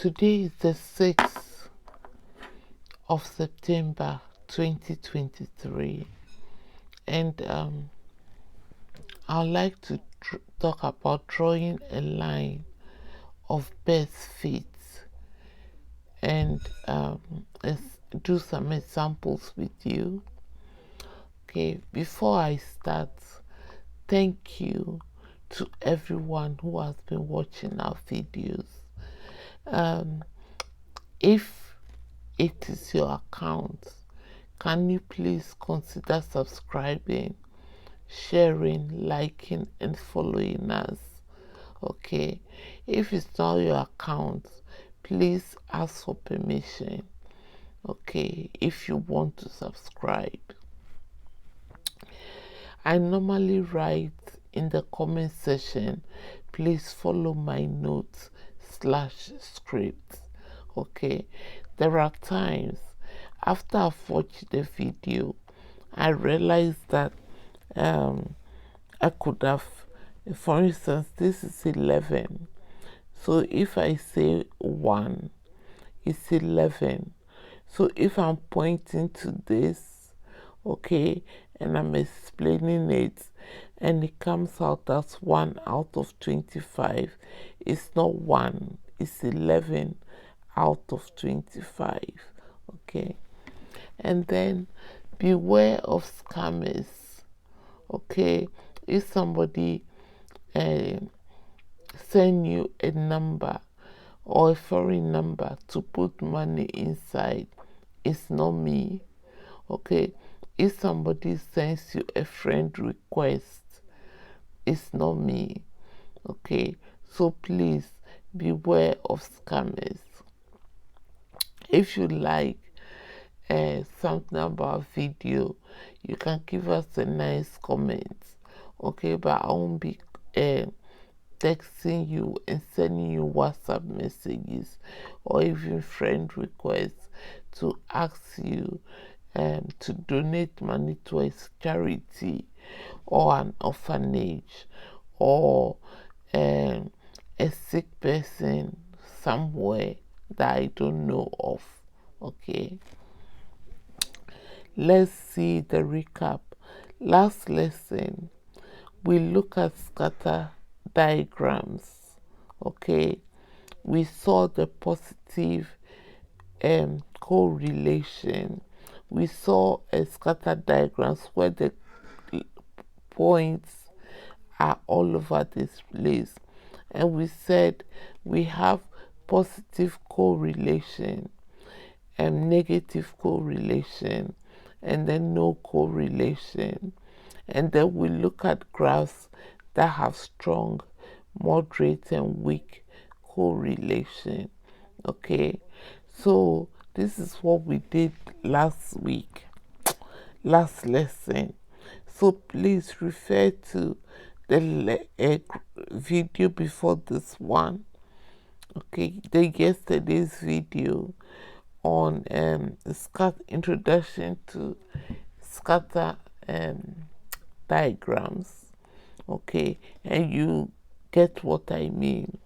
Today is the 6th of September 2023, and I'd like to talk about drawing a line of best fits and do some examples with you. Okay, before I start, thank you to everyone who has been watching our videos. If it is your account, can you please consider subscribing, sharing, liking, and following us? Okay, if it's not your account, please ask for permission. Okay, if you want to subscribe. I normally write in the comment section, please follow my notes / script. Okay, there are times after I've watched the video, I realize that I could have, for instance, this is 11. So if I say 1, it's 11. So if I'm pointing to this, okay, and I'm explaining it, and it comes out as 1 out of 25, it's not 1, it's 11 out of 25, okay. And then beware of scammers, okay. If somebody send you a number or a foreign number to put money inside, it's not me, okay. If somebody sends you a friend request, it's not me, okay. So please beware of scammers. If you like something about video, you can give us a nice comment, okay. But I won't be texting you and sending you WhatsApp messages or even friend requests to ask you to donate money to a charity or an orphanage or a sick person somewhere that I don't know of, okay. Let's see the recap. Last lesson, we look at scatter diagrams, okay. We saw the positive correlation. We saw a scatter diagrams where the points are all over this place, and we said we have positive correlation and negative correlation, and then no correlation. And then we look at graphs that have strong, moderate, and weak correlation, okay. So this is what we did last week, last lesson. So please refer to the video before this one, okay, the yesterday's video on introduction to scatter diagrams, okay, and you get what I mean.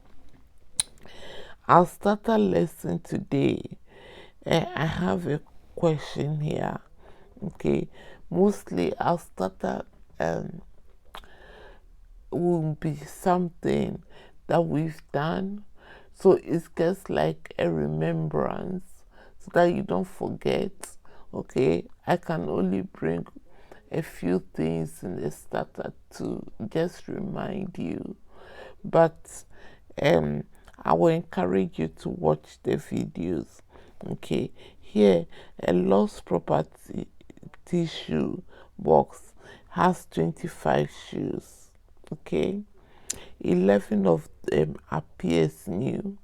I'll start a lesson today. I have a question here, okay. Mostly I'll start will be something that we've done, so it's just like a remembrance so that you don't forget, okay. I can only bring a few things in the starter to just remind you, but I will encourage you to watch the videos, okay. Here, a lost property shoe box has 25 shoes, okay. 11 of them appears new,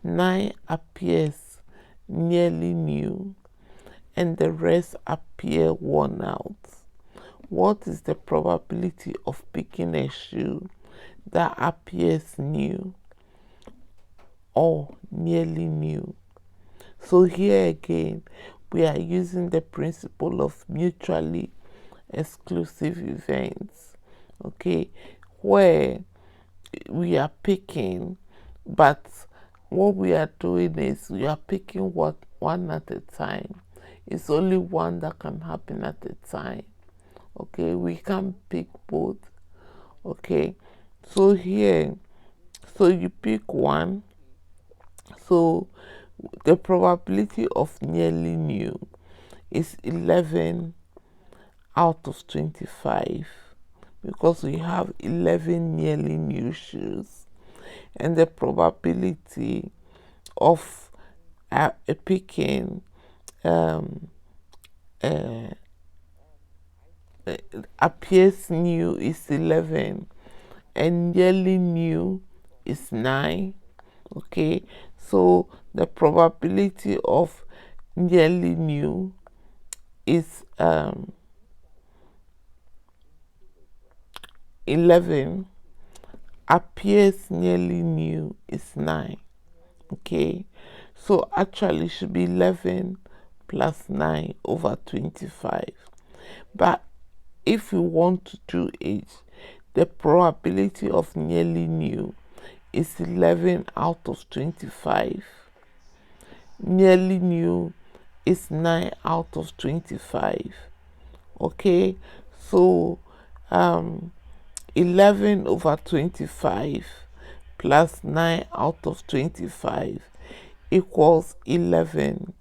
9 appears nearly new, and the rest appear worn out. What is the probability of picking a shoe that appears new or nearly new? So here again, we are using the principle of mutually exclusive events, okay, where we are picking, but what we are doing is we are picking one at a time. It's only one that can happen at a time. Okay, we can pick both. Okay, so here, so you pick one. So the probability of nearly new is 11 out of 25 because we have 11 nearly new shoes, and the probability of picking appears new is 11 and nearly new is 9. Okay, so the probability of nearly new is 11, appears nearly new is 9. Okay, so actually should be 11 plus 9 over 25. But if we want to do it, the probability of nearly new is 11 out of 25. Nearly new is 9 out of 25. Okay, so 11 over 25 plus 9 out of 25 equals 11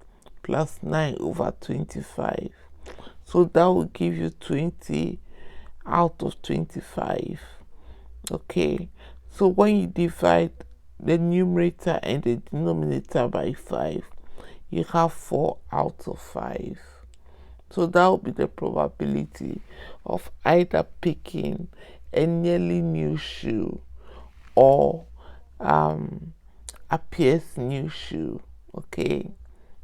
plus 9 over 25. So that will give you 20 out of 25. Okay, so when you divide the numerator and the denominator by 5, you have 4 out of 5. So that will be the probability of either picking a nearly new shoe or appears new shoe. Okay,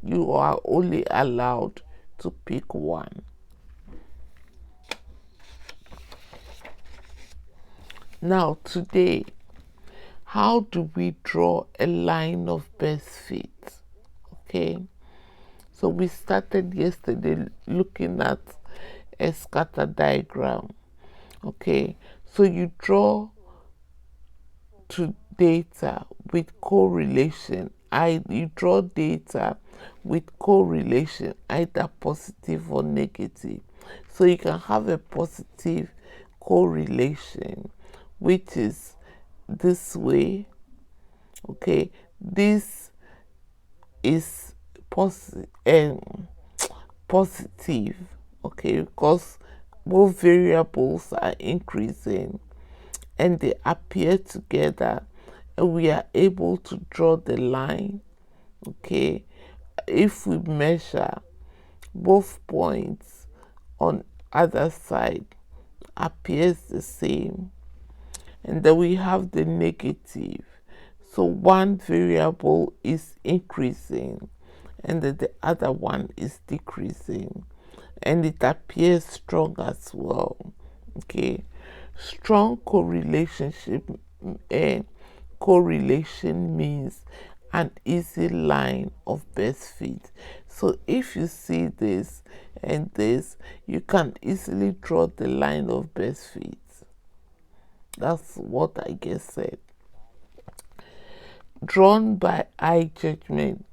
you are only allowed to pick one. Now today, how do we draw a line of best fit? Okay, so we started yesterday looking at a scatter diagram. Okay, so you draw to data with correlation. You draw data with correlation, either positive or negative. So you can have a positive correlation, which is this way. Okay, this is positive, okay, because both variables are increasing and they appear together, and we are able to draw the line. Okay, if we measure both points on other side appears the same, and then we have the negative. So one variable is increasing and then the other one is decreasing, and it appears strong as well. Okay, strong correlation means an easy line of best fit. So if you see this and this, you can easily draw the line of best fit. That's what I just said. Drawn by eye judgment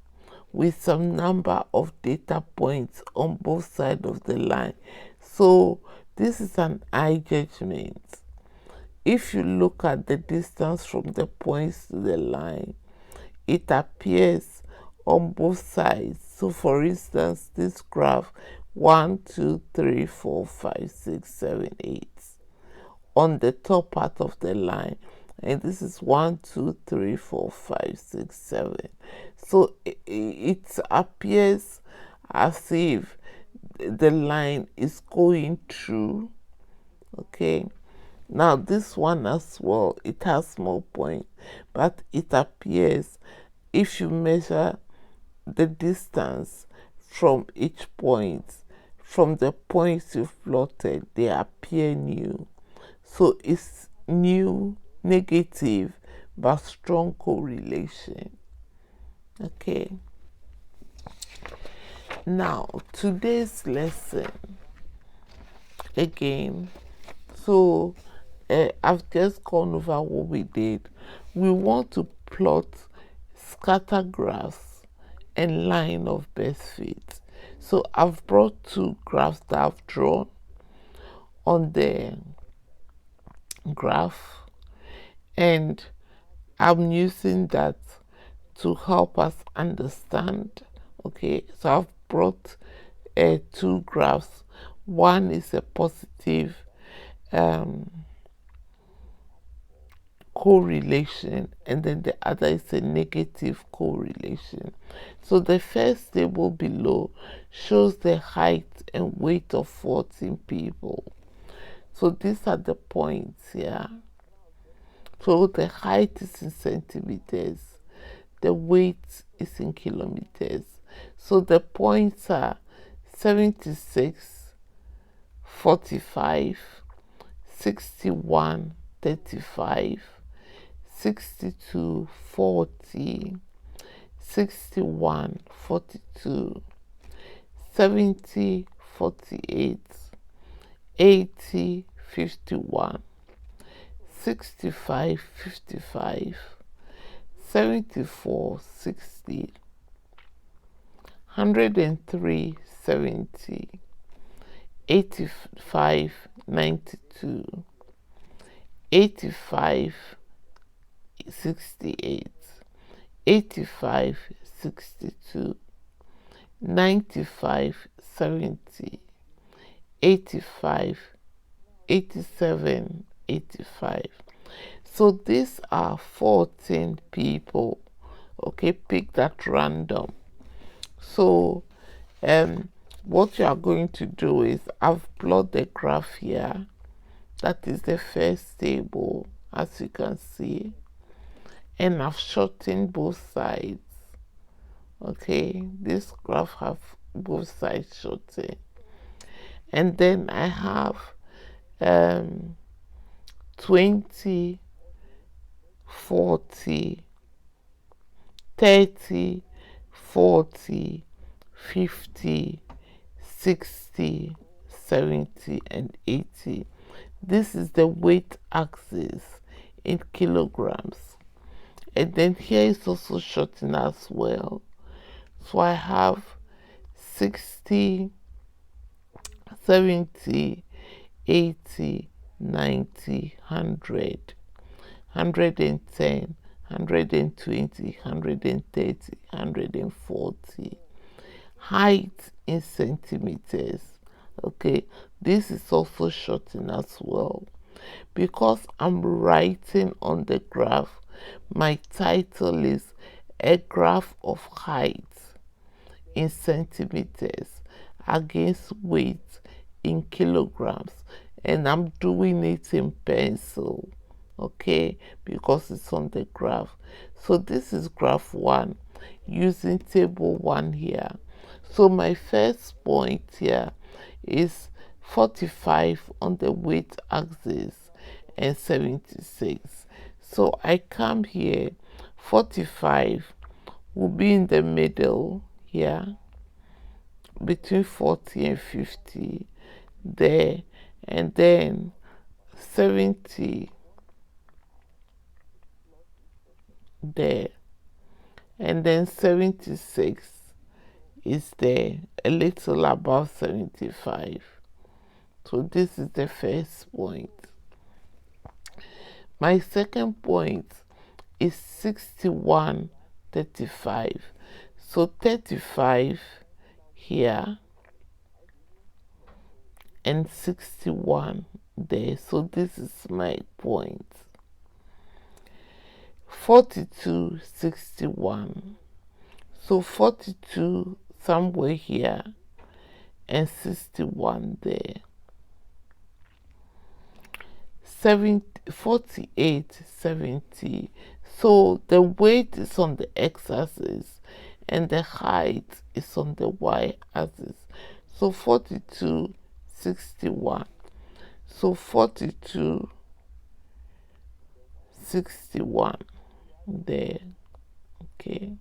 with some number of data points on both sides of the line. So this is an eye judgment. If you look at the distance from the points to the line, it appears on both sides. So for instance, this graph 1, 2, 3, 4, 5, 6, 7, 8 on the top part of the line, and this is 1, 2, 3, 4, 5, 6, 7. So it appears as if the line is going through. Okay, now this one as well, it has small point, but it appears, if you measure the distance from each point, from the points you've plotted, they appear new. So it's new, negative, but strong correlation. Okay, now today's lesson again. So I've just gone over what we did. We want to plot scatter graphs and line of best fit. So I've brought two graphs that I've drawn on the graph, and I'm using that to help us understand. Okay, so I've brought two graphs. One is a positive correlation, and then the other is a negative correlation. So the first table below shows the height and weight of 14 people. So these are the points here. So the height is in centimeters, the weight is in kilometers. So the points are 76, 45, 61, 35, 62, 40, 61, 42, 70, 48, 80, 51, 65, 55, 74, 60, 103, 70, 85, 92, 85, 68, 85, 62, 95, 70, 85, 87, 85. So these are 14 people. Okay, pick that random. So what you are going to do is, I've plotted the graph here. That is the first table, as you can see, and I've shortened both sides. Okay, this graph have both sides shortened, and then I have 20, 40, 30, 40, 50, 60, 70, and 80. This is the weight axis in kilograms. And then here is also shortened as well. So I have 60, 70, 80, 90, 100, 110, 120, 130, 140. Height in centimeters. Okay, this is also shortened as well. Because I'm writing on the graph, my title is A Graph of Height in Centimeters Against Weight in Kilograms, and I'm doing it in pencil, okay, because it's on the graph. So this is graph 1 using table 1 here. So my first point here is 45 on the weight axis and 76. So I come here, 45 will be in the middle here, between 40 and 50 there, and then 70 there, and then 76 is there, a little above 75. So this is the first point. My second point is 61, 35. So 35 here and 61 there. So this is my point. 42, 61. So 42 somewhere here and 61 there. 48, 70. So the weight is on the x-axis and the height is on the y-axis. So 42, 61. So 42, 61 there. Okay.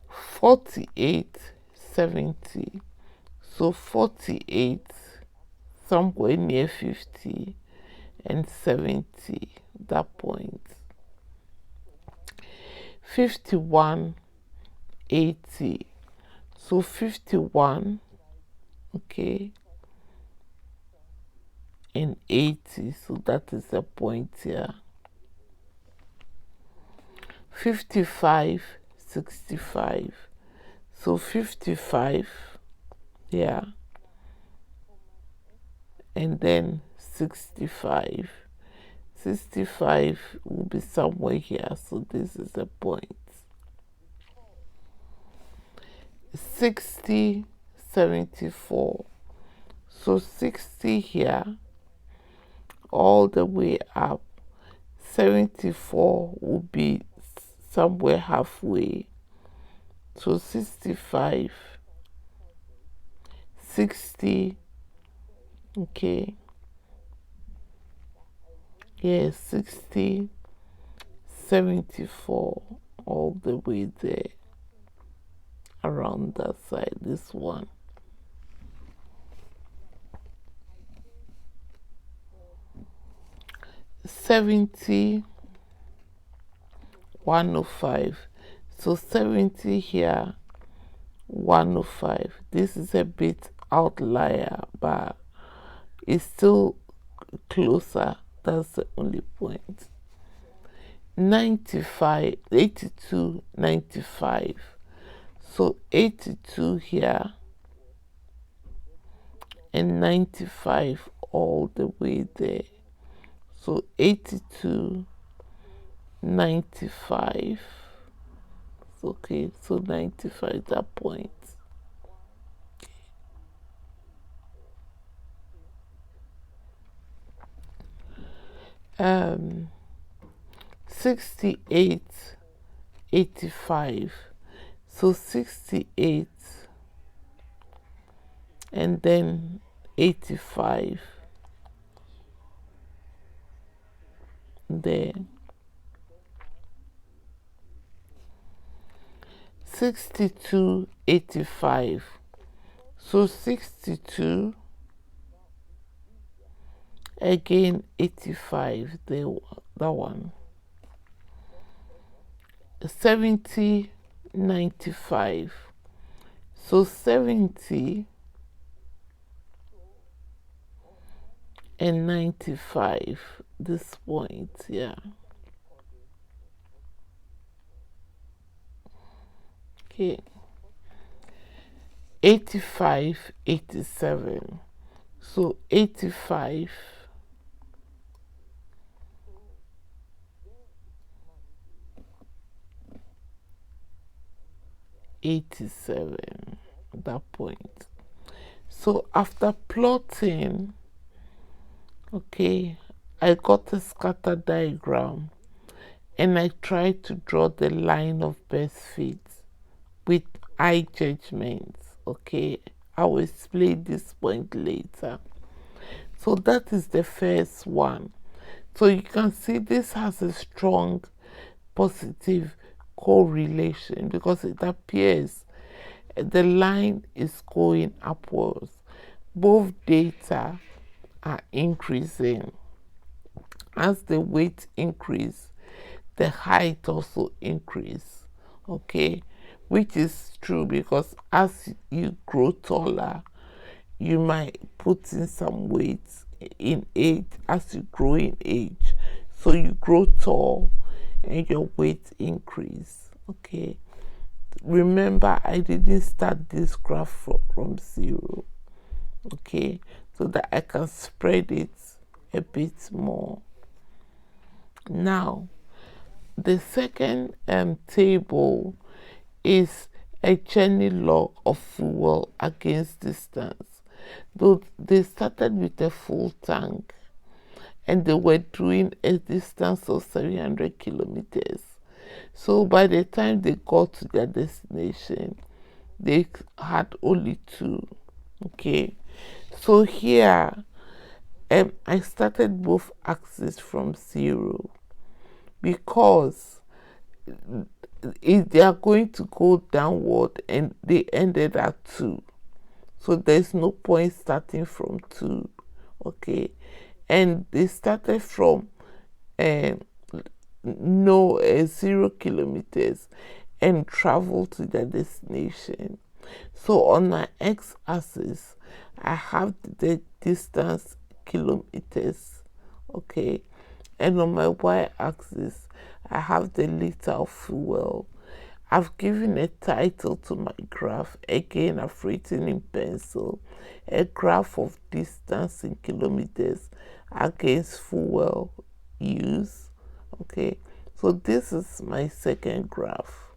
48, 70. So 48 somewhere near 50 and 70, that point. 51, 80. So 51, okay, and 80. So that is a point here. 55, 65. So 55, yeah, and then 65. 65 will be somewhere here, so this is a point. 60, 74. So 60 here, all the way up. 74 will be somewhere halfway. So 65, 60, okay. Yeah, 60, 74, all the way there, around that side, this one. $70, 105. So 70 here, 105. This is a bit outlier, but it's still closer. That's the only point. 95, 82, 95. So 82 here and 95 all the way there. So 82, 95. Okay, so 95, that point. 68, 85. So 68 and then 85 there. 62, 85. So 62 again 85 there, that one. 70, 95. So 70 and 95, this point, yeah. Okay. 85, 87. So 85 87, that point. So after plotting, okay, I got a scatter diagram and I tried to draw the line of best fit with eye judgments. Okay, I will explain this point later. So that is the first one. So you can see this has a strong positive correlation because it appears the line is going upwards. Both data are increasing. As the weight increase, the height also increase. Okay, which is true because as you grow taller, you might put in some weight in age as you grow in age. So you grow tall and your weight increase. Okay, remember I didn't start this graph from zero. Okay, so that I can spread it a bit more. Now the second table is a journey log of fuel against distance. Though they started with a full tank and they were doing a distance of 700 kilometers. So by the time they got to their destination, they had only 2. Okay, so here I started both axes from 0 because if they are going to go downward and they ended at 2, so there's no point starting from 2. Okay, and they started from no 0 kilometers and travel to the destination. So on my x-axis, I have the distance kilometers, okay, and on my y-axis, I have the liter of fuel. I've given a title to my graph. Again, I've written in pencil a graph of distance in kilometers against fuel use. Okay, so this is my second graph.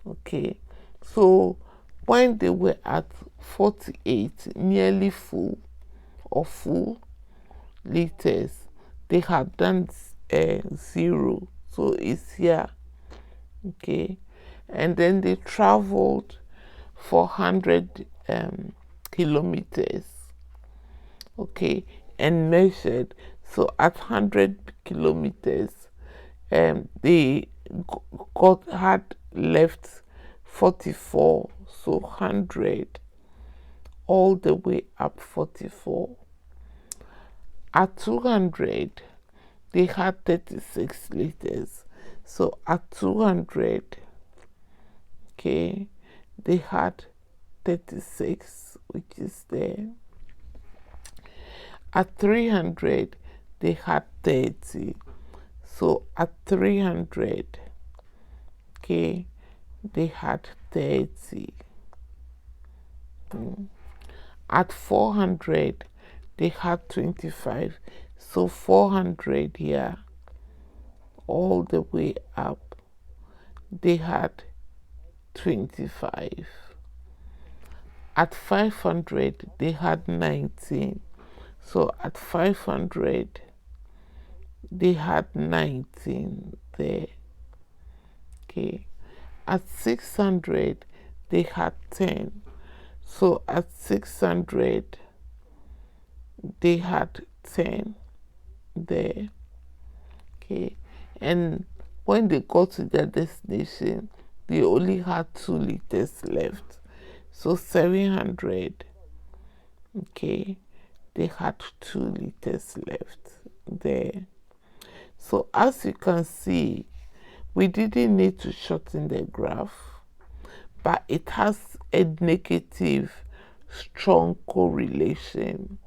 Okay, so when they were at 48, nearly full or full liters, they had done 0, so it's here. Okay, and then they traveled 400 kilometers, okay, and measured. So at 100 kilometers, they had left 44, so 100 all the way up 44. At 200, they had 36 liters. So at 200, okay, they had 36, which is there. At 300, they had 30. So at 300, okay, they had 30. At 400, they had 25. So 400 here, all the way up, they had 25. At 500, they had 19. So at 500, they had 19 there. Okay. At 600, they had 10. So at 600, they had 10 there. Okay. And when they got to their destination, they only had 2 liters left. So 700, okay, they had 2 liters left there. So as you can see, we didn't need to shorten the graph, but it has a negative strong correlation.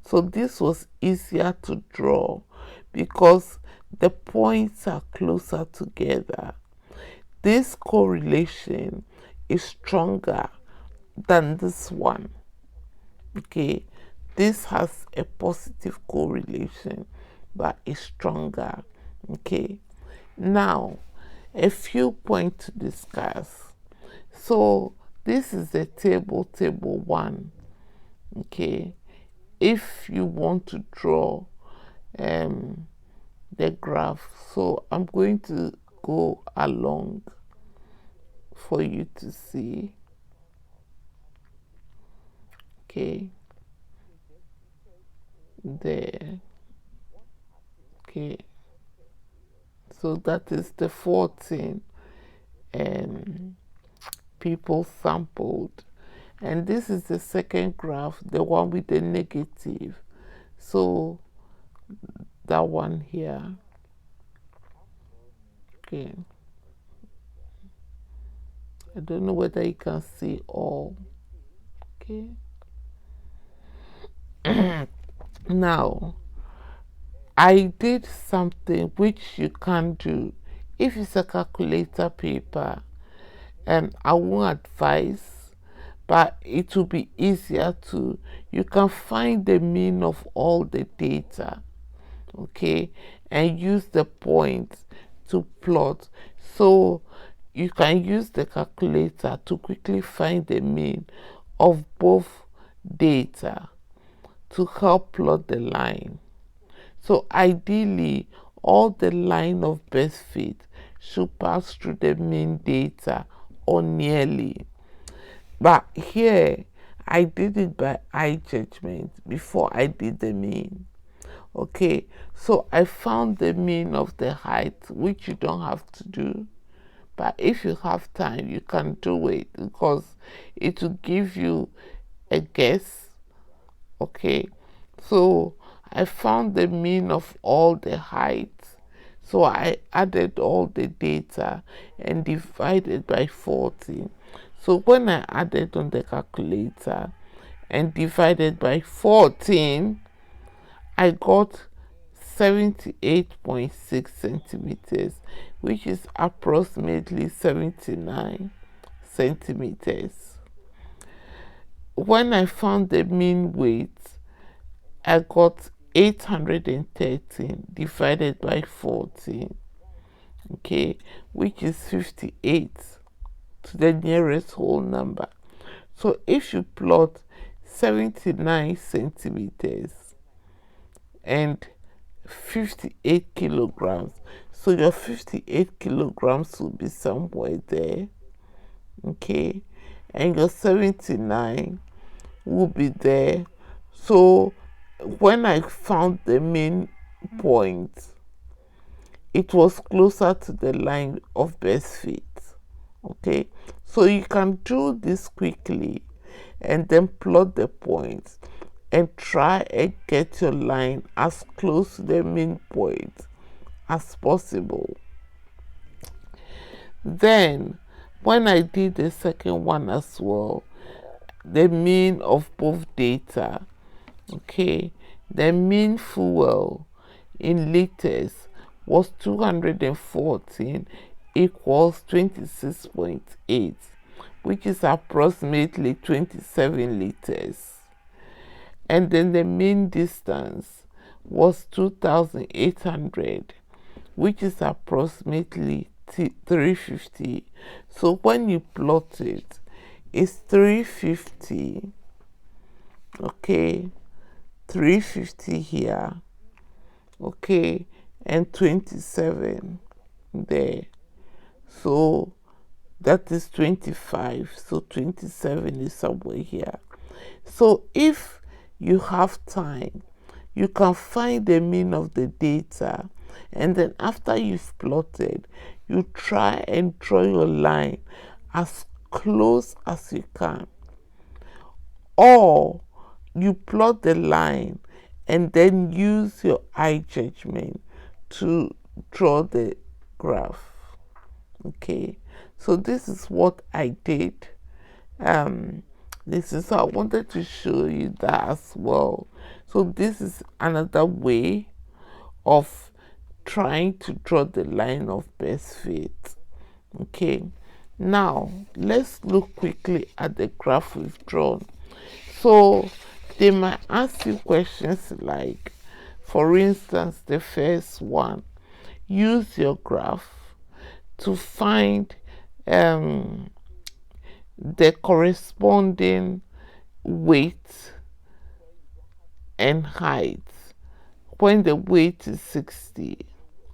So this was easier to draw because the points are closer together. This correlation is stronger than this one. Okay, this has a positive correlation but is stronger. Okay, now a few points to discuss. So this is the table 1. Okay, if you want to draw the graph, so I'm going to go along for you to see. Okay, there. Okay, so that is the 14 people sampled, and this is the second graph, the one with the negative. So that one here. Okay, I don't know whether you can see all. Okay. Now I did something which you can do if it's a calculator paper, and I won't advise, but it will be easier to, you can find the mean of all the data, okay, and use the points to plot. So you can use the calculator to quickly find the mean of both data to help plot the line. So ideally, all the line of best fit should pass through the mean data or nearly. But here, I did it by eye judgment before I did the mean. Okay, so I found the mean of the height, which you don't have to do. But if you have time, you can do it because it will give you a guess. Okay, so I found the mean of all the heights. So I added all the data and divided by 14. So when I added on the calculator and divided by 14, I got 78.6 centimeters, which is approximately 79 centimeters. When I found the mean weight, I got 813 divided by 14, okay, which is 58 to the nearest whole number. So if you plot 79 centimeters and 58 kilograms, so your 58 kilograms will be somewhere there, okay, and your 79 will be there. So when I found the main point, it was closer to the line of best fit. Okay, so you can do this quickly and then plot the points and try and get your line as close to the main point as possible. Then when I did the second one as well, the mean of both data, okay, the mean fuel in liters was 214 equals 26.8, which is approximately 27 liters. And then the mean distance was 2,800, which is approximately 350. So when you plot it, it's 350, okay, 350 here, okay, and 27 there. So that is 25. So 27 is somewhere here. So if you have time, you can find the mean of the data, and then after you've plotted, you try and draw your line as close as you can, or you plot the line and then use your eye judgment to draw the graph. Okay, so this is what I did. This is how I wanted to show you that as well. So this is another way of trying to draw the line of best fit. Okay, now let's look quickly at the graph we've drawn. So they might ask you questions like, for instance, the first one, use your graph to find the corresponding weight and height when the weight is 60,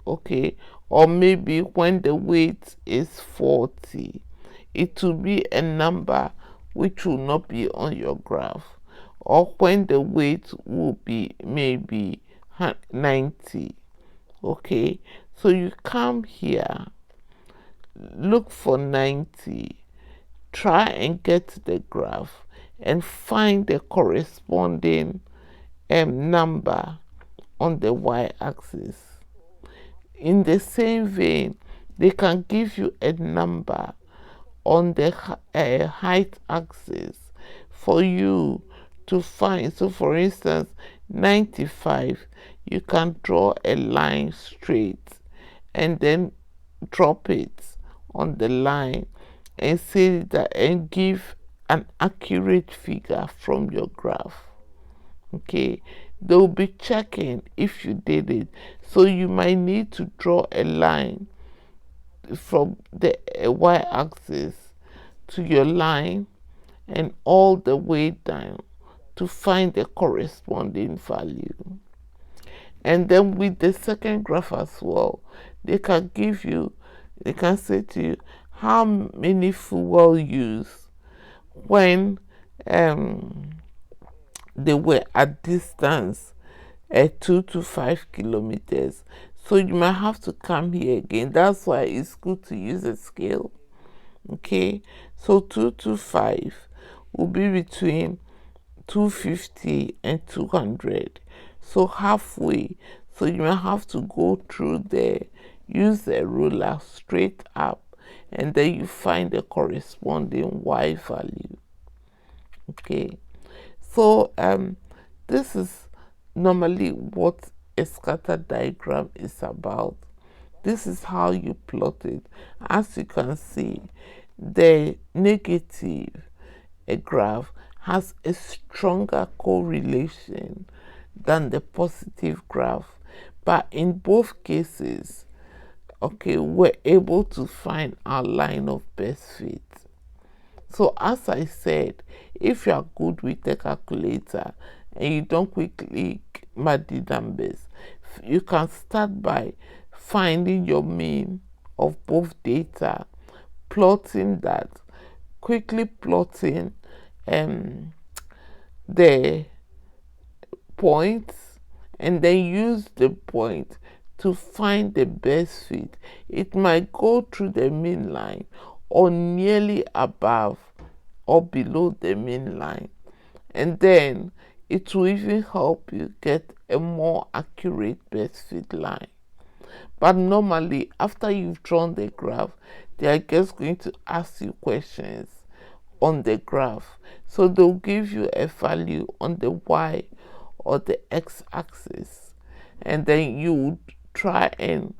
okay, or maybe when the weight is 40. It will be a number which will not be on your graph, or when the weight will be maybe 90. Okay, so you come here, look for 90, try and get the graph and find the corresponding number on the y-axis. In the same vein, they can give you a number on the height axis for you to find. So for instance, 95, you can draw a line straight and then drop it on the line and say that and give an accurate figure from your graph. Okay, they will be checking if you did it, so you might need to draw a line from the y-axis to your line and all the way down to find the corresponding value. And then with the second graph as well, they can give you, they can say to you how many fuel use when they were at distance 2 to 5 kilometers. So you might have to come here again. That's why it's good to use a scale. Okay, so 2 to 5 will be between 250 and 200. So halfway. So you may have to go through there, use the ruler straight up, and then you find the corresponding y value. Okay, so this is normally what a scatter diagram is about. This is how you plot it. As you can see, the negative graph has a stronger correlation than the positive graph, but in both cases, okay, we're able to find our line of best fit. So as I said, if you are good with the calculator and you don't quickly add the numbers, you can start by finding your mean of both data, plotting that, quickly plotting the points, and then use the point to find the best fit. It might go through the mean line or nearly above or below the mean line, and then it will even help you get a more accurate best fit line. But normally, after you've drawn the graph, they are just going to ask you questions on the graph. So they'll give you a value on the y or the x-axis, and then you would try and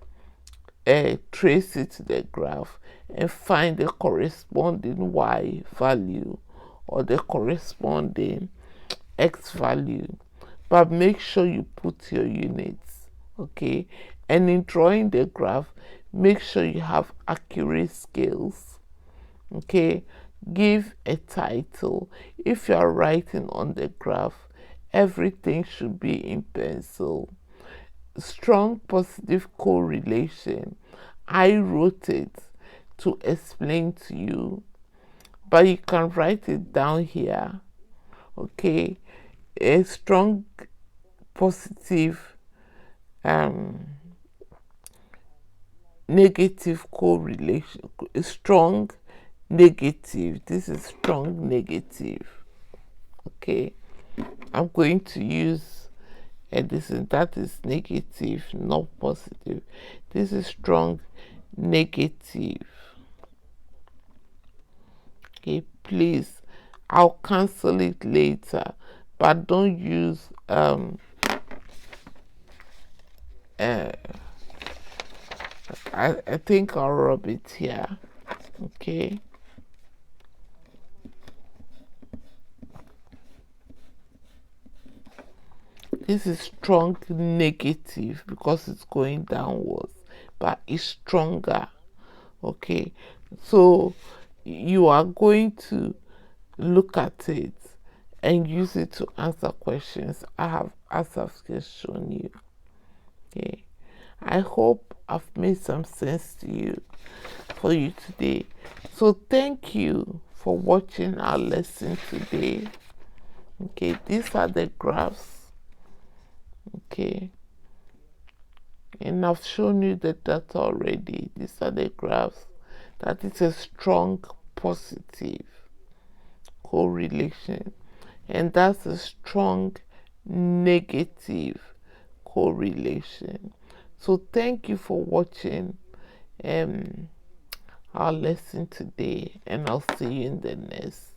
trace it to the graph and find the corresponding y value or the corresponding x value. But make sure you put your units, okay? And in drawing the graph, make sure you have accurate scales, okay? Give a title. If you are writing on the graph, everything should be in pencil. Strong positive correlation. I wrote it to explain to you, but you can write it down here, okay? A strong positive negative correlation, strong negative, this is strong negative, okay? I'm going to use that is negative, not positive. This is strong negative. Okay, please, I'll cancel it later, but don't use I think I'll rub it here, okay? This is strong negative because it's going downwards, but it's stronger, okay? So you are going to look at it and use it to answer questions as I've just shown you, okay? I hope I've made some sense to you for you today. So thank you for watching our lesson today. Okay, these are the graphs. Okay, and I've shown you the data already. These are the graphs. That is a strong positive correlation, and that's a strong negative correlation. So thank you for watching our lesson today, and I'll see you in the next.